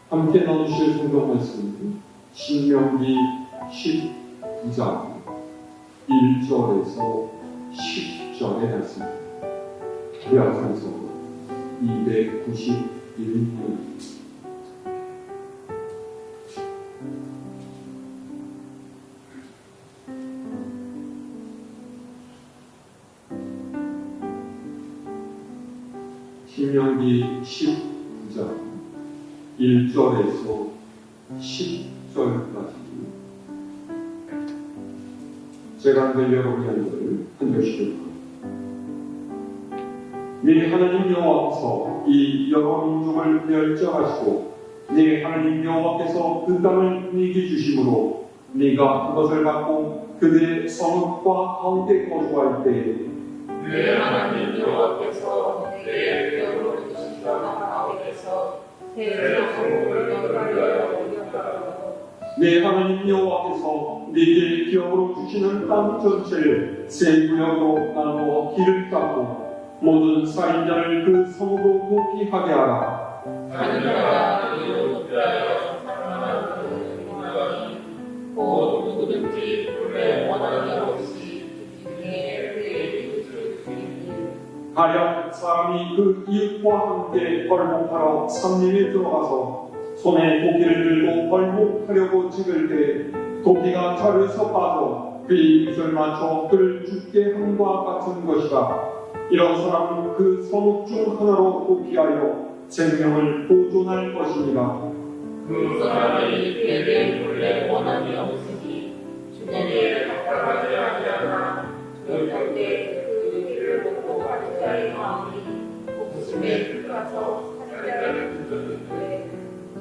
함께 나누실 성경 말씀은 신명기 19장 1절에서 10절의 말씀입니다. 구약성서 291면 신명기 19장 1절에서 10절까지 제가 한 여러분이 한절을 한 절씩 읽습니다. 네 하나님 여호와께서 이 여러 민족을 멸절하시고 네 하나님 여호와께서 그 땅을 네게 주심으로 네가 그것을 갖고 그들의 성읍과 가운데 거주할 때에 네 하나님 여호와께서 내 뼈로 주신 땅 가운데서 대성을 너를 위하여 네 하나님 여호와께서 네게 기업으로 주시는 땅 전체를 세 구역으로 나누어 길을 닦고 모든 살인자를 그 성으로 도피하게 하라. 하늘나라 이로 위하여 사랑하는 인간이 곧 누구든지 불의 원한이 없이 주님의 그의 이웃을 죽이니 가령 사람이 그 이웃과 함께 벌목하러 산림에 들어가서 손에 도끼를 들고 벌목하려고 찍을 때 도끼가 자루에서 빠져 그의 입을 맞춰 그를 죽게 함과 같은 것이라. 이런 사람은 그 성읍 중 하나로 도피하여 생명을 보존할 것입니다. 그 사람이 그에게 불의 원한이 없으니 주님의 합당하지 아니하나 그럴 때 그 길을 먹고 가는 자의 마음이 목숨에 불가서 살자를 붙였는데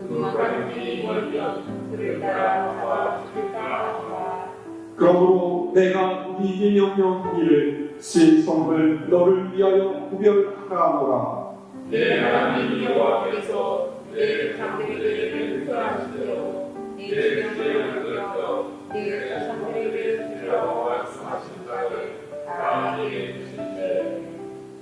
그 관계 멀면 그를 따라 나와 죽일까 하라. 그러므로 내가 네게 명령하기를 세 성을 너를 위하여 구별하라 하노라. 내 하나님 여호와께서 내 장들에게 흑서하시되어 내 주명을 들어 내 자손들에게 주라고 말씀하신 자를 나에게 주시되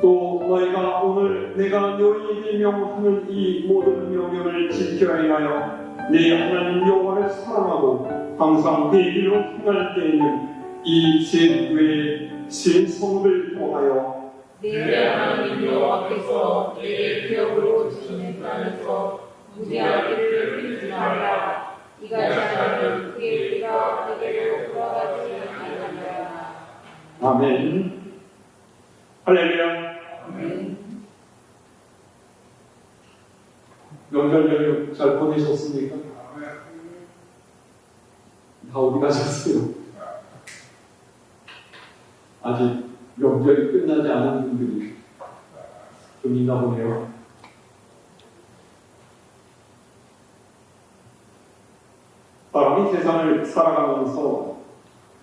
또 너희가 오늘 내가 너희에게 명하는 이 모든 명령을 지켜야 하여 내 하나님 여호와를 사랑하고 항상 내 길로 행할 때에는 이 세 외에 세 성을 통하여 내 하나님 여호와께서 내 기업으로 주시는 땅에서 무지하기를 빌지 말라. 이같이 하면 그의 피가 내게로 돌아가지 아니하리라. 아멘. 할렐루야. 명절 연휴 잘 보내셨습니까? 다 어디 가셨어요? 아직 명절이 끝나지 않은 분들이 좀 있나 보네요. 사람이 세상을 살아가면서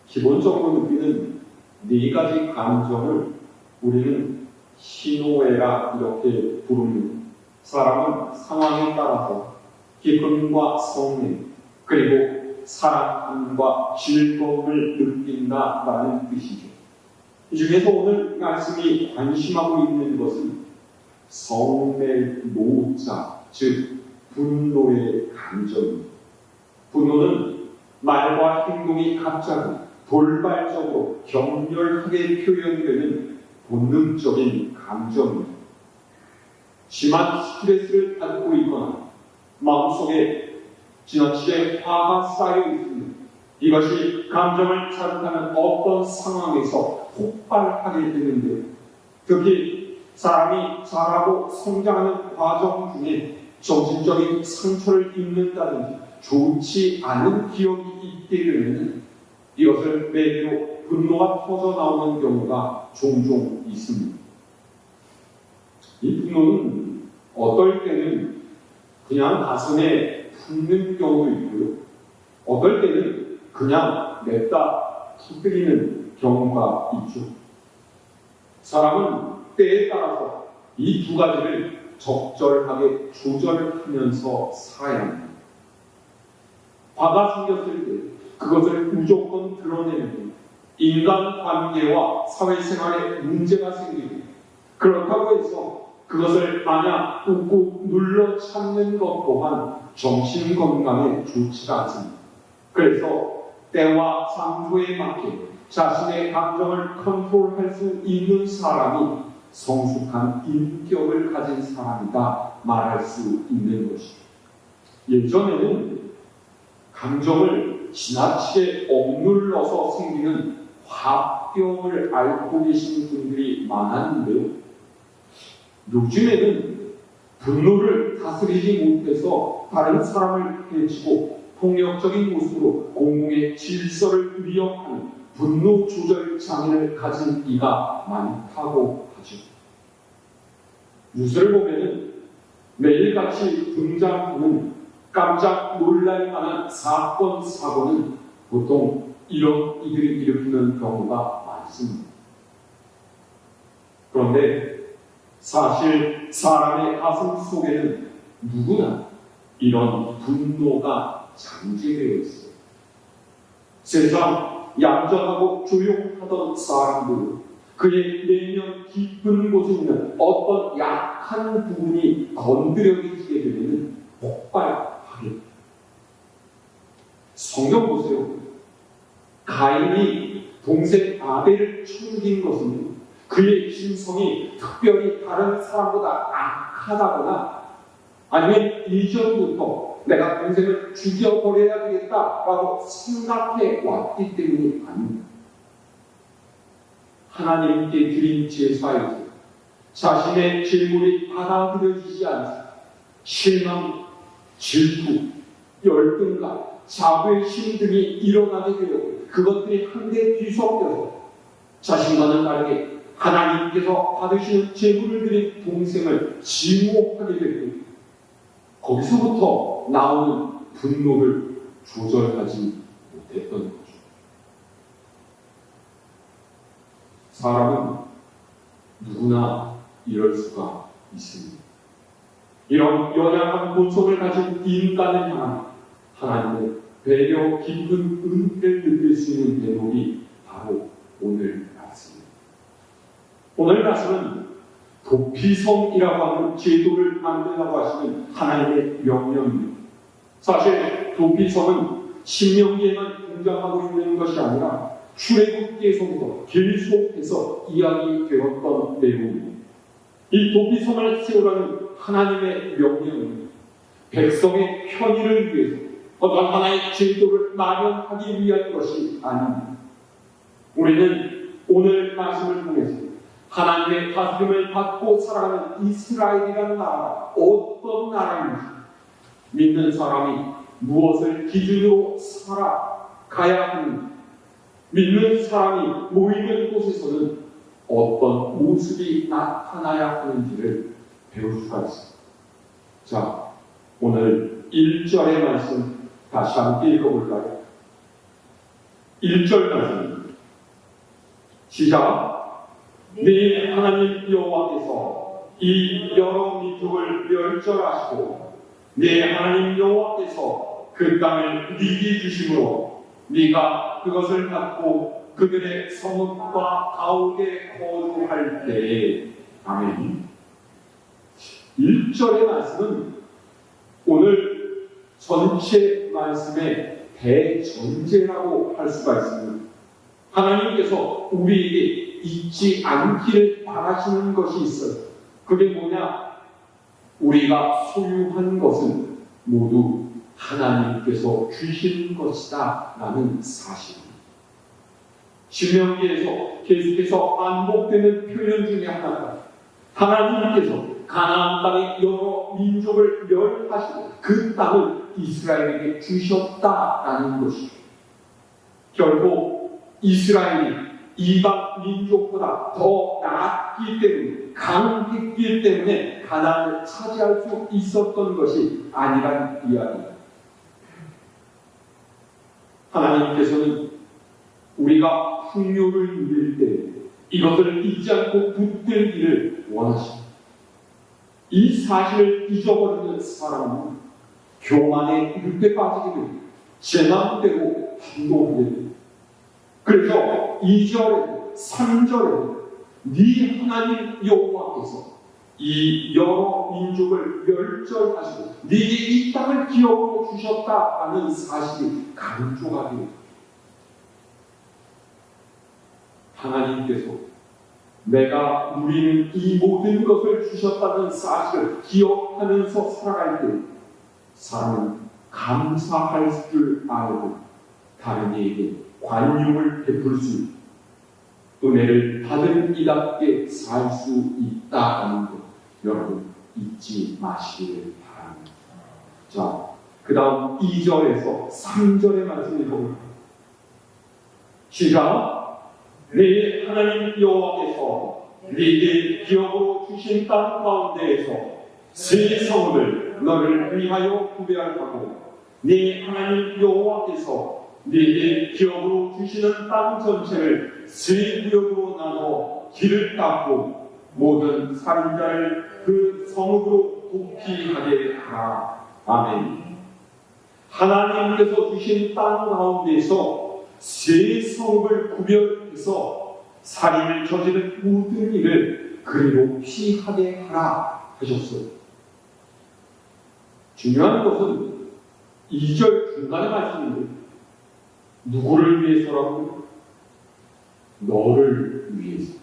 기본적으로 느끼는 네 가지 감정을 우리는 신호애라 이렇게 부릅니다. 사람은 상황에 따라서 기쁨과 성능 그리고 사랑함과 즐거움을 느낀다라는 뜻이죠. 이 중에서 오늘 말씀이 관심하고 있는 것은 성낼 노자, 즉 분노의 감정입니다. 분노는 말과 행동이 갑자기 돌발적으로 격렬하게 표현되는 본능적인 감정입니다. 심한 스트레스를 받고 있거나 마음속에 지나치게 화가 쌓여 있습니다. 이것이 감정을 자극하는 어떤 상황에서 폭발하게 되는데 특히 사람이 자라고 성장하는 과정 중에 정신적인 상처를 입는다든지 좋지 않은 기억이 있게 되면 이것을 매기로 분노가 터져 나오는 경우가 종종 있습니다. 이 분노는 어떨 때는 그냥 가슴에 품는 경우도 있고요. 어떨 때는 그냥 냅다 터뜨리는 경우가 있죠. 사람은 때에 따라서 이 두 가지를 적절하게 조절하면서 살아야 합니다. 화가 생겼을 때 그것을 무조건 드러내면 인간관계와 사회생활에 문제가 생기고 그렇다고 해서 그것을 마냥 꾹꾹 눌러 참는 것 또한 정신 건강에 좋지가 않습니다. 그래서 때와 장소에 맞게 자신의 감정을 컨트롤할 수 있는 사람이 성숙한 인격을 가진 사람이다 말할 수 있는 것이죠. 예전에는 감정을 지나치게 억눌러서 생기는 화병을 앓고 계신 분들이 많았는데요. 요즘에는 분노를 다스리지 못해서 다른 사람을 해치고 폭력적인 모습으로 공공의 질서를 위협하는 분노 조절 장애를 가진 이가 많다고 하죠. 뉴스를 보면은 매일같이 등장하는 깜짝 놀랄 만한 사건, 사고는 보통 이런 이들이 일으키는 경우가 많습니다. 그런데 사실 사람의 가슴 속에는 누구나 이런 분노가 잠재되어 있어요. 세상 얌전하고 조용하던 사람들, 그의 내면 깊은 곳에 있는 어떤 약한 부분이 건드려지게 되면 폭발하게 됩니다. 성경 보세요. 가인이 동생 아벨을 죽인 것은 그의 심성이 특별히 다른 사람보다 악하다거나 아니면 이전부터 내가 동생을 죽여버려야 되겠다라고 생각해 왔기 때문이 아닙니다. 하나님께 드린 제사에서 자신의 질문이 받아들여지지 않자 실망, 질투, 열등감, 자괴심 등이 일어나게 되어 그것들이 한데 뒤섞여서 자신과는 다르게 하나님께서 받으시는 제물을 드린 동생을 증오하게 되고 거기서부터 나오는 분노를 조절하지 못했던 거죠. 사람은 누구나 이럴 수가 있습니다. 이런 연약한 본성을 가진 인간을 향한 하나님의 배려 깊은 은혜를 느낄 수 있는 대목이 바로 오늘 말씀입니다. 오늘 말씀은 도피성이라고 하는 제도를 만들라고 하시는 하나님의 명령입니다. 사실 도피성은 신명기에만 등장하고 있는 것이 아니라 출애굽기에서부터 계속해서 이야기되었던 내용입니다. 이 도피성을 세우라는 하나님의 명령은 백성의 편의를 위해서 어떤 하나의 제도를 마련하기 위한 것이 아닙니다. 우리는 오늘 말씀을 통해서 하나님의 다스림을 받고 살아가는 이스라엘이라는 나라가 어떤 나라인지, 믿는 사람이 무엇을 기준으로 살아가야 하는지, 믿는 사람이 모이는 곳에서는 어떤 모습이 나타나야 하는지를 배울 수가 있습니다. 자, 오늘 1절의 말씀 다시 함께 읽어볼까요? 1절 말씀입니다. 시작. 네 하나님 여호와께서 이 여러 민족을 멸절하시고 네 하나님 여호와께서 그 땅을 네게 주심으로 네가 그것을 갖고 그들의 성읍과 가옥에 거주할 때에 아멘. 1절의 말씀은 오늘 전체 말씀의 대전제라고 할 수가 있습니다. 하나님께서 우리에게 잊지 않기를 바라시는 것이 있어요. 그게 뭐냐? 우리가 소유한 것은 모두 하나님께서 주신 것이다 라는 사실입니다. 신명기에서 계속해서 반복되는 표현 중에 하나가 하나님께서 가나안 땅의 여러 민족을 멸하시고 그 땅을 이스라엘에게 주셨다라는 것이죠. 결국 이스라엘이 이방 민족보다 더 낫기 때문에, 강했기 때문에 가나안을 차지할 수 있었던 것이 아니란 이야기입니다. 하나님께서는 우리가 풍요를 누릴 때 이것을 잊지 않고 붙들기를 원하십니다. 이 사실을 잊어버리는 사람은 교만의 늪에 빠지게 됩니다. 제 마음대로 행동하게 됩니다. 그래서 2절에 3절에 네 하나님 여호와께서 이 여러 민족을 멸절하시고 네게 이 땅을 기업으로 주셨다는 사실이 강조가 됩니다. 하나님께서 내가 누리는 이 모든 것을 주셨다는 사실을 기억하면서 살아갈 때 사람은 감사할 줄 알고 다른 이에게 관용을 베풀 수 있고 은혜를 받은 이답게 살 수 있다는 것 여러분 잊지 마시기를 바랍니다. 자, 그 다음 2절에서 3절의 말씀을 읽어볼까요? 시작. 내 하나님 여호와께서 네게 기업으로 주신 땅 가운데에서 새 성읍을 너를 위하여 구별하고 네 하나님 여호와께서 네게 기업으로 주시는 땅 전체를 세 구역으로 나눠 길을 닦고 모든 살인자를 그 성읍으로 도피하게 하라. 아멘. 하나님께서 주신 땅 가운데서 세 성읍을 구별해서 살인을 저지른 모든 일을 그리로 피하게 하라 하셨어요. 중요한 것은 2절 중간에 말씀인데 누구를 위해서라고? 너를 위해서.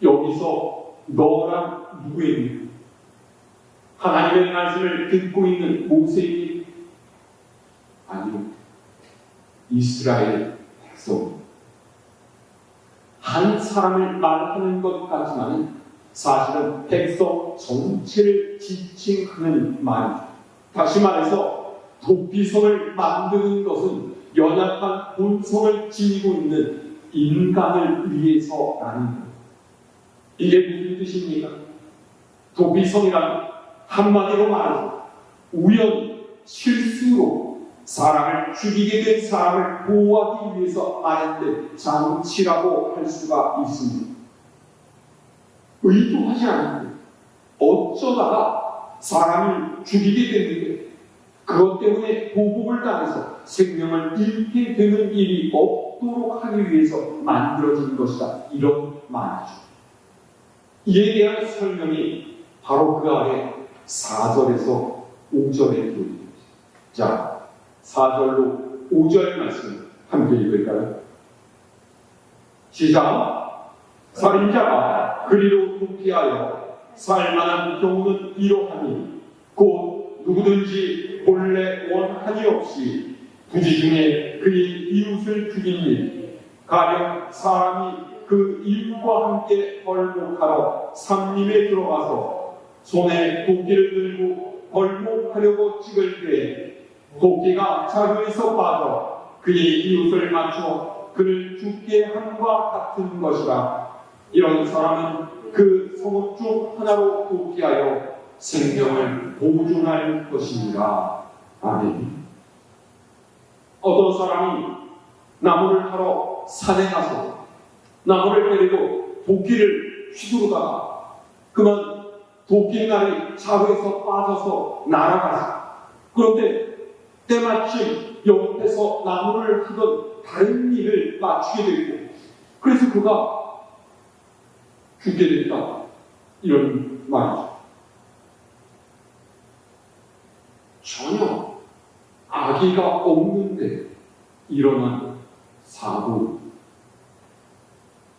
여기서 너란 누구입니까? 하나님의 말씀을 듣고 있는 모세입니까? 아니요. 이스라엘 백성. 한 사람을 말하는 것 같지만 사실은 백성 전체를 지칭하는 말이죠. 다시 말해서 도피성을 만드는 것은 연약한 본성을 지니고 있는 인간을 위해서라는 것. 이게 무슨 뜻입니까? 도피성이란 한마디로 말해서 우연, 실수로 사람을 죽이게 된 사람을 보호하기 위해서 마련된 장치라고 할 수가 있습니다. 의도하지 않는데 어쩌다가 사람을 죽이게 됐는데 그것 때문에 보복을 당해서 생명을 잃게 되는 일이 없도록 하기 위해서 만들어진 것이다. 이런 말이죠. 이에 대한 설명이 바로 그 아래 4절에서 5절에 들어있습니다. 자, 4절로 5절 말씀 함께 읽을까요? 시작. 살인자가 그리로 도피하여 살만한 경우는 이러하니 곧 누구든지 본래 원한이 없이 부지 중에 그의 이웃을 죽인 일, 가령 사람이 그 이웃과 함께 벌목하러 삼림에 들어가서 손에 도끼를 들고 벌목하려고 찍을 때 도끼가 자루에서 빠져 그의 이웃을 맞춰 그를 죽게 함과 같은 것이라. 이런 사람은 그 성읍 중 하나로 도피하여 생명을 보존할 것입니다. 아멘. 어떤 사람이 나무를 하러 산에 가서 나무를 때리고 도끼를 휘두르다가 그만 도끼날이 자루에서 빠져서 날아가서 그런데 때마침 옆에서 나무를 하던 다른 일을 맞추게 되고 그래서 그가 죽게 됐다. 이런 말이죠. 전혀 악의가 없는데 일어난 사고.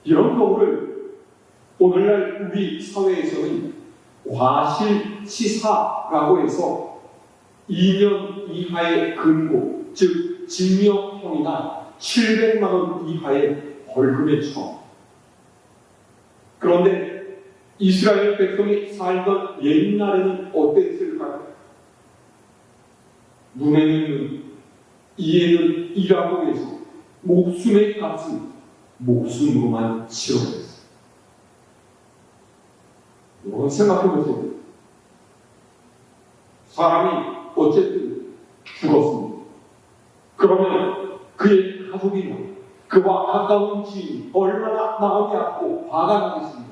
이런 경우를 오늘날 우리 사회에서는 과실치사라고 해서 2년 이하의 금고, 즉 징역형이나 700만 원 이하의 벌금에 처. 그런데 이스라엘 백성이 살던 옛날에는 어땠을까요? 눈에는 눈, 이에는 이라고 해서 목숨의 값은 목숨으로만 치러졌어요. 여러분 생각해보세요. 사람이 어쨌든 죽었습니다. 그러면 그의 가족이나 그와 가까운 지인이 얼마나 마음이 아프고 화가 나겠습니까?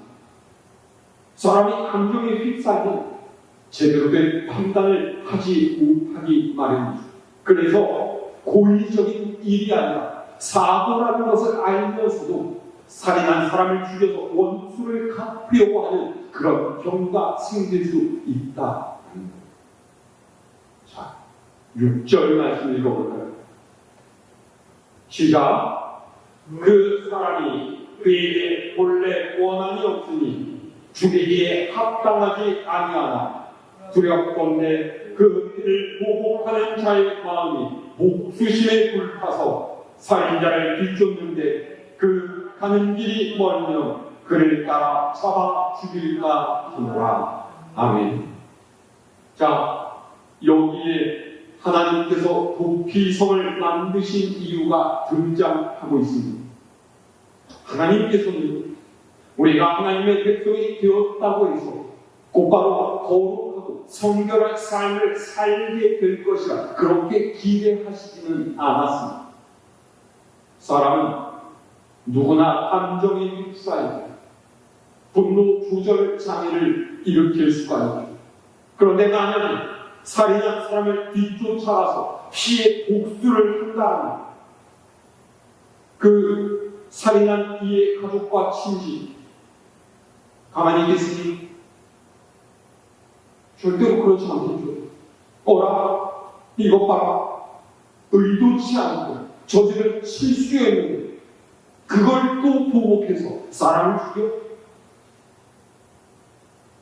사람이 감정에 휩싸이면 제대로 된 판단을 하지 못하기 마련이죠. 그래서 고의적인 일이 아니라 사고라는 것을 알면서도 살인한 사람을 죽여서 원수를 갚으려고 하는 그런 경우가 생길 수 있다. 자, 6절 말씀 읽어볼까요? 시작. 그 사람이 그에게 본래 원한이 없으니 죽이기에 합당하지 아니하나 두렵건대 그 피를 보복하는 자의 마음이 목수심에 불타서 살인자를 뒤쫓는데 그 가는 길이 멀면 그를 따라 잡아 죽일까 하노라. 아멘. 자, 여기에 하나님께서 도피성을 만드신 이유가 등장하고 있습니다. 하나님께서는 우리가 하나님의 백성이 되었다고 해서 곧바로 거룩하고 성결한 삶을 살게 될 것이라 그렇게 기대하시지는 않았습니다. 사람은 누구나 감정의 육사이고 분노 조절 장애를 일으킬 수가 있죠. 그런데 만약에 살인한 사람을 뒤쫓아가서 피해 복수를 한다면 그 살인한 이의 가족과 친지 가만히 계시니 절대로 그렇지 않겠죠. 어라, 이것 봐라, 의도치 않고 저지른 실수였는데 그걸 또 보복해서 사람을 죽여?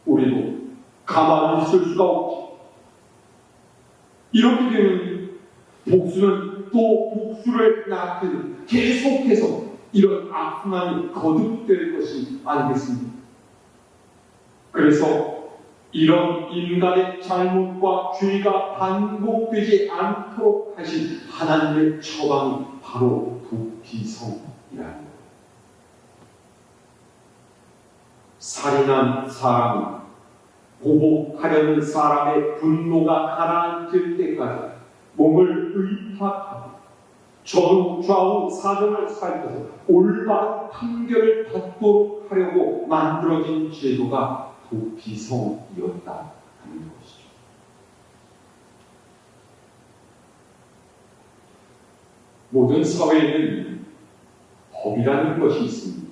우리도 가만히 있을 수가 없지. 이렇게 되면 복수는 또 복수를 낳게 계속해서 이런 악순환이 거듭될 것이 아니겠습니까? 그래서 이런 인간의 잘못과 죄가 반복되지 않도록 하신 하나님의 처방이 바로 도피성이라는 거예요. 살인한 사람이 보복하려는 사람의 분노가 가라앉을 때까지 몸을 의탁하고 전후 좌우 사정을 살펴서 올바른 판결을 받도록 하려고 만들어진 제도가 도피성이었다 하는 것이죠. 모든 사회에는 법이라는 것이 있습니다.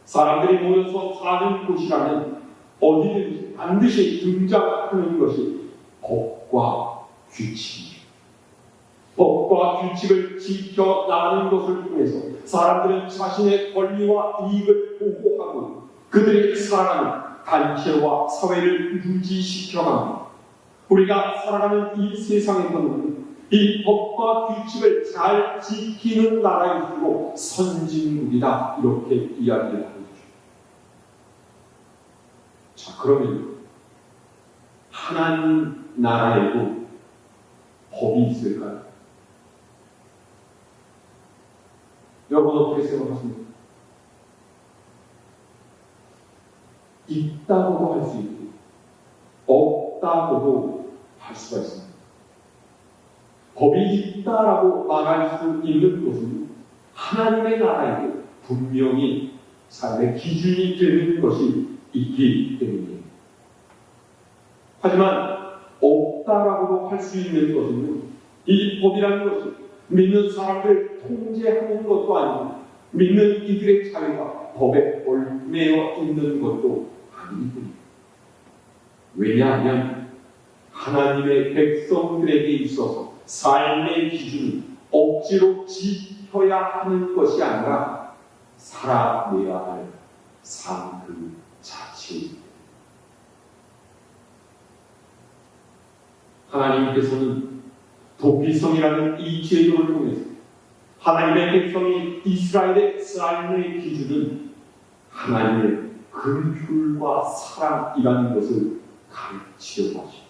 사람들이 모여서 사는 곳이라면 어디든지 반드시 등장하는 것이 법과 규칙입니다. 법과 규칙을 지켜나가는 것을 통해서 사람들은 자신의 권리와 이익을 보호하고 그들의 살아가는 단체와 사회를 유지시켜갑니다. 우리가 살아가는 이 세상에서는 이 법과 규칙을 잘 지키는 나라일수록 선진국이다, 이렇게 이야기를 하죠. 자, 그러면 하나님 나라에도 법이 있을까요? 여러분 어떻게 생각하십니까? 있다고도 할 수 있고 없다고도 할 수가 있습니다. 법이 있다라고 말할 수 있는 것은 하나님의 나라에도 분명히 삶의 기준이 되는 것이 있기 때문이에요. 하지만 없다라고도 할 수 있는 것은 이 법이라는 것이 믿는 사람을 통제하는 것도 아니고 믿는 이들의 자유가 법에 얽매여 있는 것도 아닙니다. 왜냐하면 하나님의 백성들에게 있어서 삶의 기준이 억지로 지켜야 하는 것이 아니라 살아내야 할 삶 그 자체입니다. 하나님께서는 도피성이라는 이 제도를 통해서 하나님의 백성이 이스라엘의 삶의 기준은 하나님의 긍휼과 사랑이라는 것을 가르치려고 하십니다.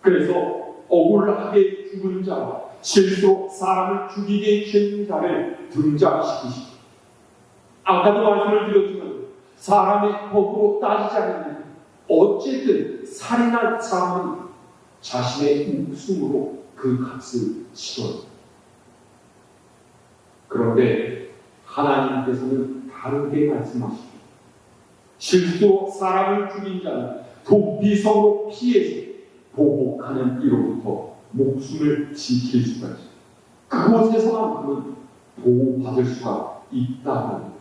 그래서 억울하게 죽은 자와 실수로 사람을 죽이게 된 자를 등장시키십니다. 아까도 말씀을 드렸지만 사람의 법으로 따지자면 어쨌든 살인한 사람은 자신의 목숨으로 그 값을 치러요. 그런데 하나님께서는 다르게 말씀하시죠. 실수로 사람을 죽인 자는 도피성으로 피해서 보복하는 이로부터 목숨을 지킬 수가 있어요. 그곳에서만큼은 보호받을 수가 있다는 것.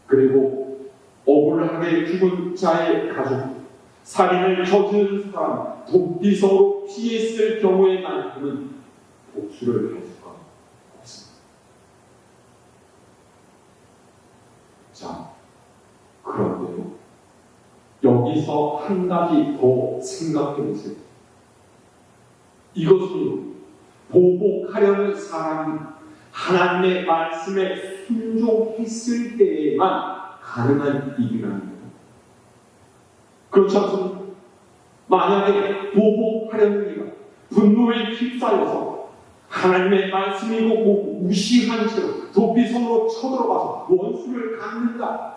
그리고 억울하게 죽은 자의 가족, 살인을 저지른 사람, 독비성으로 피했을 경우에만큼은 복수를 할 수가 없습니다. 자, 그런데요, 여기서 한 가지 더 생각해 보세요. 이것은 보복하려는 사람이 하나님의 말씀에 순종했을 때에만 가능한 일이라는 거예요. 그렇지 않습니까? 만약에 보복하려는 이가 분노에 휩싸여서 하나님의 말씀이고 보고 무시한 채로 도피성으로 쳐들어가서 원수를 갚는다.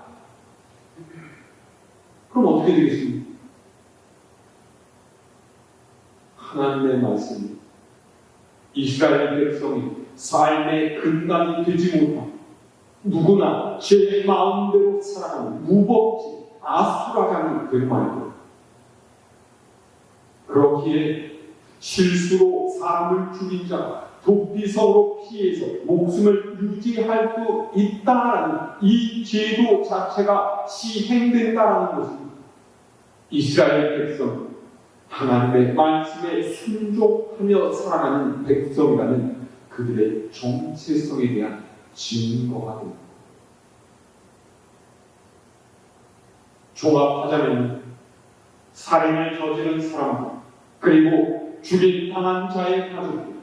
그럼 어떻게 되겠습니까? 하나님의 말씀이 이스라엘 백성이 삶의 근간이 되지 못하고 누구나 제 마음대로 살아가는 무법지 아수라장이 될 말이고, 그렇기에 실수로 사람을 죽인 자가 독비성으로 피해서 목숨을 유지할 수 있다라는 이 제도 자체가 시행된다라는 것입니다. 이스라엘 백성, 하나님의 말씀에 순종하며 살아가는 백성이라는 그들의 정체성에 대한 증거가 됩니다. 종합하자면 살인을 저지른 사람들, 그리고 죽임 당한 자의 가족들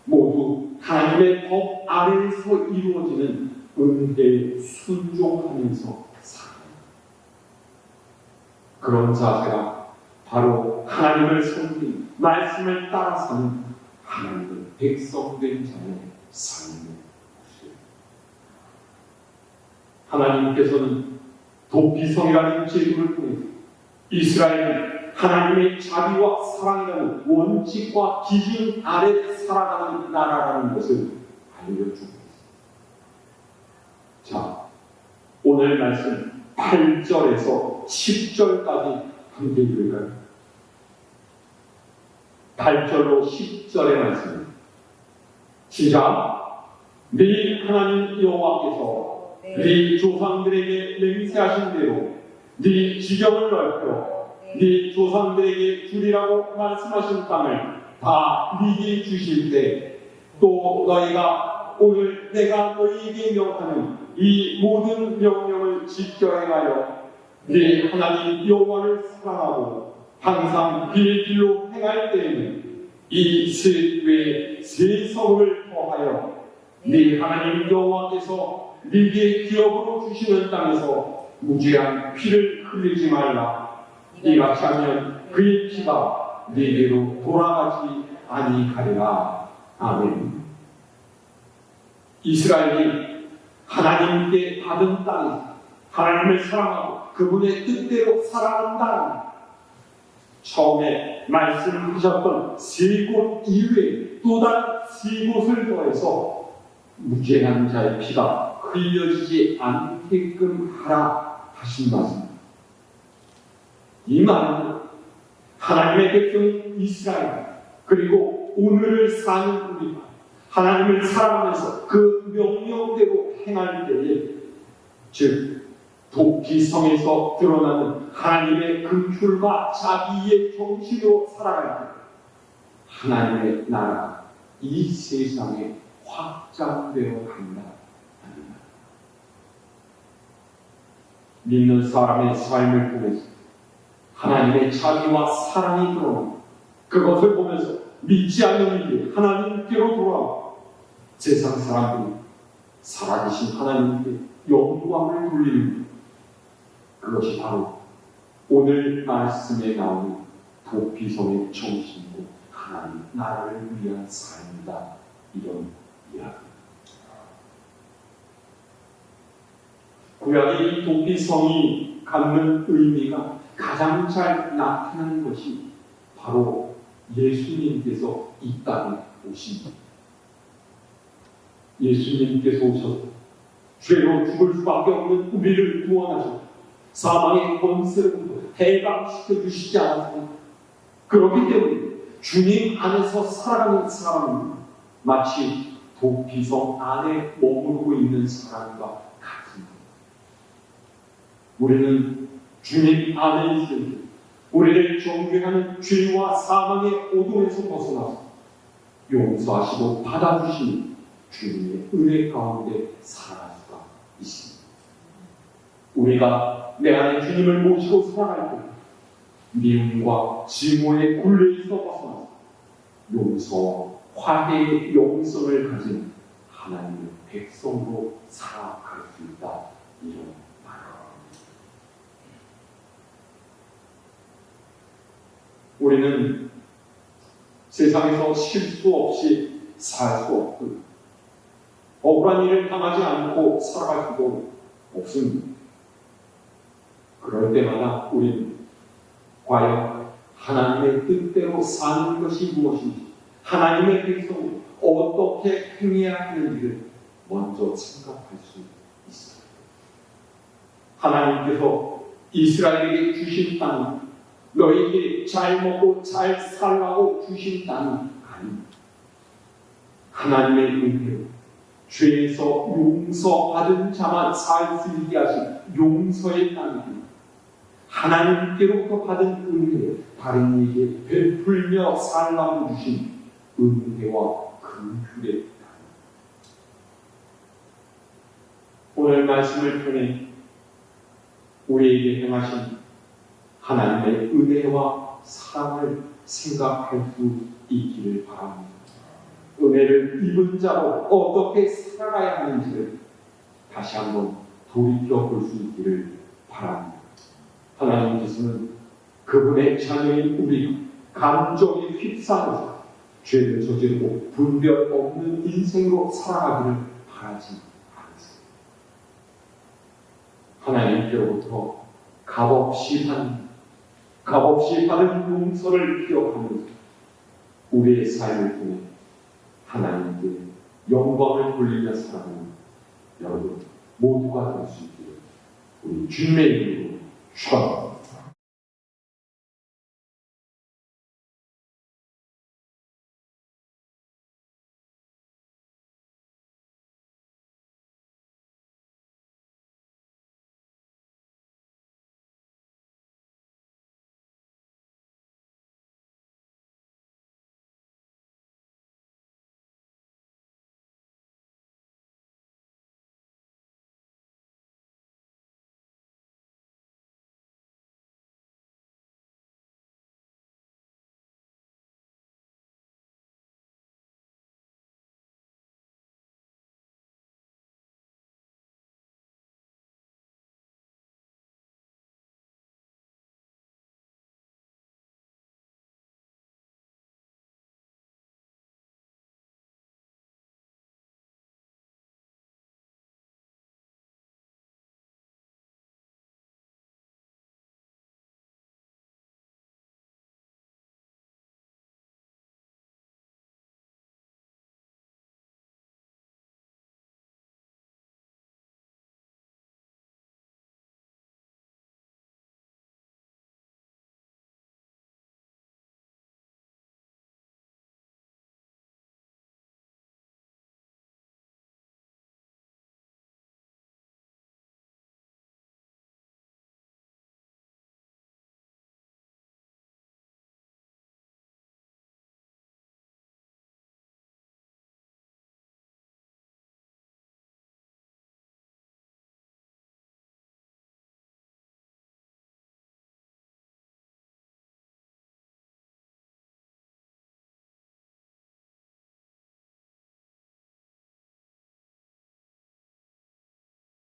모두 하나님의 법 아래에서 이루어지는 은혜에 순종하면서 살아갑니다. 그런 자세가 바로 하나님을 섬기는 말씀을 따라 사는 하나님의 백성된 자의 삶의 모습입니다. 하나님께서는 도피성이라는 제도를 통해서 이스라엘은 하나님의 자비와 사랑이라는 원칙과 기준 아래 살아가는 나라라는 것을 알려주고 있습니다. 자, 오늘 말씀 8절에서 10절까지 함께 읽을까요? 8절로 10절의 말씀. 시작. 네 하나님 여호와께서 네 조상들에게 맹세하신 대로 네 지경을 넓혀 네 조상들에게 주리라고 말씀하신 땅을 다 네게 주실 때, 또 너희가 오늘 내가 너희에게 명하는 이 모든 명령을 지켜 행하여 네 하나님 여호와를 사랑하고 항상 그의 길로 행할 때에는 이 셋 외에 세 성을 더하여 네 하나님 여호와께서 네게 기업으로 주시는 땅에서 무죄한 피를 흘리지 말라. 이같이 하면 그의 피가 네게로 돌아가지 아니하리라. 아멘. 이스라엘이 하나님께 받은 땅에서 하나님을 사랑하고 그분의 뜻대로 살아간다는, 처음에 말씀하셨던 세 곳 이외에 또 다른 세 곳을 더해서 무죄한 자의 피가 흘려지지 않게끔 하라 하신 말씀입니다. 이 말은 하나님의 백성인 이스라엘, 그리고 오늘을 사는 우리가 하나님을 사랑하면서 그 명령대로 행할 때에, 즉 도피성에서 드러나는 하나님의 긍휼과 자비의 정신으로 살아갈 때 하나님의 나라가 이 세상에 확장되어 간다. 믿는 사람의 삶을 통해서 하나님의 자비와 사랑이 드러나고, 그것을 보면서 믿지 않는 이들이 하나님께로 돌아오고 세상 사람들이 살아계신 하나님께 영광을 돌리는 것, 그것이 바로 오늘 말씀에 나오는 도피성의 정신이고 하나님 나라를 위한 삶이다, 이런 이야기입니다. 구약의 이 도피성이 갖는 의미가 가장 잘 나타나는 것이 바로 예수님께서 이 땅에 오십니다. 예수님께서 오셔서 죄로 죽을 수밖에 없는 우리를 구원하셨고 사망의 권세로부터 해방시켜 주시지 않았습니까? 그렇기 때문에 주님 안에서 살아가는 사람은 마치 도피성 안에 머무르고 있는 사람과 같습니다. 우리는 주님 안에 있으니 우리를 정죄하는 죄와 사망의 어둠에서 벗어나서 용서하시고 받아주시는 주님의 은혜 가운데 살아갈 수가 있습니다. 우리가 내 안에 주님을 모시고 살아갈 때 미움과 증오의 굴레에서 벗어나서 용서와 화해의 영성을 가진 하나님의 백성으로 살아갈 수 있다. 이런 말입니다. 우리는 세상에서 실수 없이 살 수 없고 억울한 일을 당하지 않고 살아갈 수도 없습니다. 그럴 때마다 우리는 과연 하나님의 뜻대로 사는 것이 무엇인지, 하나님의 백성이 어떻게 행해야 하는지를 먼저 생각할 수 있습니다. 하나님께서 이스라엘에게 주신 땅은 너희들이 잘 먹고 잘 살라고 주신 땅이 아닙니다. 하나님의 은혜로 죄에서 용서받은 자만 살 수 있게 하신 용서의 땅입니다. 하나님께로부터 받은 은혜를 다른 이에게 베풀며 살라고 주신 은혜와 긍휼의 땅. 오늘 말씀을 통해 우리에게 행하신 하나님의 은혜와 사랑을 생각할 수 있기를 바랍니다. 은혜를 입은 자로 어떻게 살아가야 하는지를 다시 한번 돌이켜 볼 수 있기를 바랍니다. 하나님께서는 그분의 자녀인 우리가 감정에 휩싸여서 죄를 저지르고 분별 없는 인생으로 살아가기를 바라지 않습니다. 하나님께로부터 값없이 받은 용서를 기억하면서 우리의 삶을 통해 하나님께 영광을 돌리며 살아가는 여러분 모두가 될 수 있기를 우리 주님의 이름으로 축원합니다.